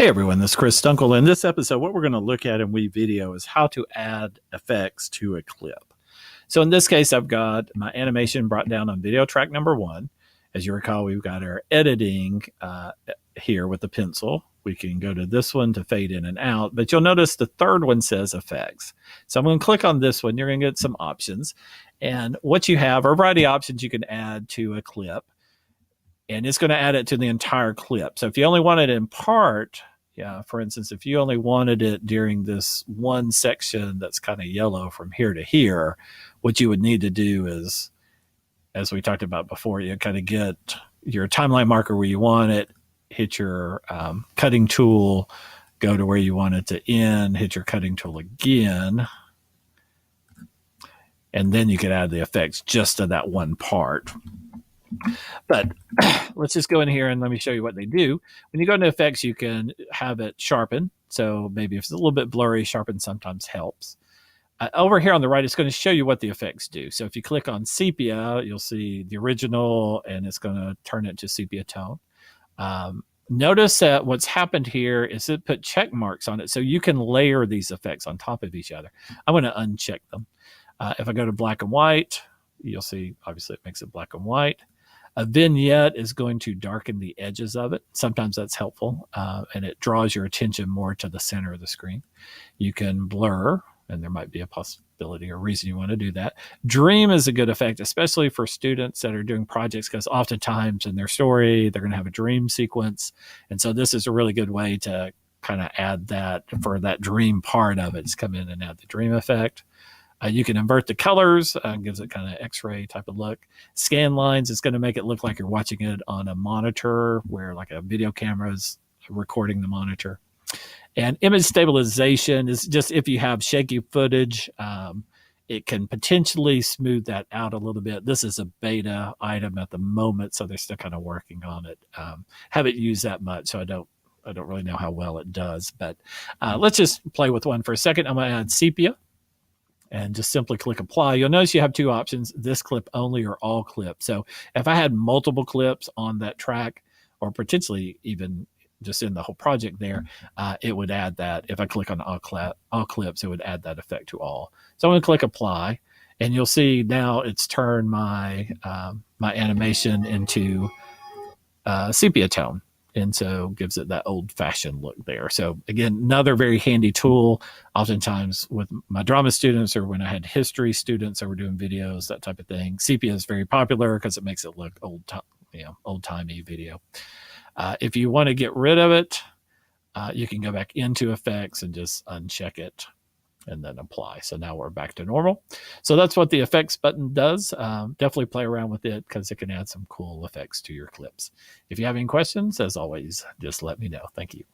Hey everyone, this is Chris Dunkel. In this episode, what we're going to look at in WeVideo is how to add effects to a clip. So in this case, I've got my animation brought down on video track number 1. As you recall, we've got our editing here with the pencil. We can go to this one to fade in and out, but you'll notice the third one says effects. So I'm going to click on this one. You're going to get some options. And what you have are a variety of options you can add to a clip. And it's going to add it to the entire clip. So if you only want it in part, for instance, if you only wanted it during this one section that's kind of yellow from here to here, what you would need to do is, as we talked about before, you kind of get your timeline marker where you want it, hit your cutting tool, go to where you want it to end, hit your cutting tool again, and then you could add the effects just to that one part. But let's just go in here and let me show you what they do. When you go into effects, you can have it sharpen. So maybe if it's a little bit blurry, sharpen sometimes helps. Over here on the right, it's going to show you what the effects do. So if you click on sepia, you'll see the original, and it's going to turn it to sepia tone. Notice that what's happened here is it put check marks on it, so you can layer these effects on top of each other. I'm going to uncheck them. If I go to black and white, you'll see, obviously, it makes it black and white. A vignette is going to darken the edges of it. Sometimes that's helpful, and it draws your attention more to the center of the screen. You can blur, and there might be a possibility or reason you want to do that. Dream is a good effect, especially for students that are doing projects, because oftentimes in their story, they're going to have a dream sequence. And so this is a really good way to kind of add that for that dream part of it. Just come in and add the dream effect. You can invert the colors, gives it kind of X-ray type of look. Scan lines is going to make it look like you're watching it on a monitor where like a video camera is recording the monitor. And image stabilization is just if you have shaky footage, it can potentially smooth that out a little bit. This is a beta item at the moment, so they're still kind of working on it. Haven't used that much, so I don't really know how well it does. But let's just play with one for a second. I'm going to add sepia. And just simply click apply. You'll notice you have two options, this clip only or all clips. So if I had multiple clips on that track, or potentially even just in the whole project there, it would add that. If I click on all clips, it would add that effect to all. So I'm going to click apply, and you'll see now it's turned my my animation into sepia tone. And so gives it that old-fashioned look there. So again, another very handy tool. Oftentimes with my drama students, or when I had history students that were doing videos, that type of thing, sepia is very popular because it makes it look old-timey video. If you want to get rid of it, you can go back into effects and just uncheck it and then apply. So now we're back to normal. So that's what the effects button does. Definitely play around with it because it can add some cool effects to your clips. If you have any questions, as always, just let me know. Thank you.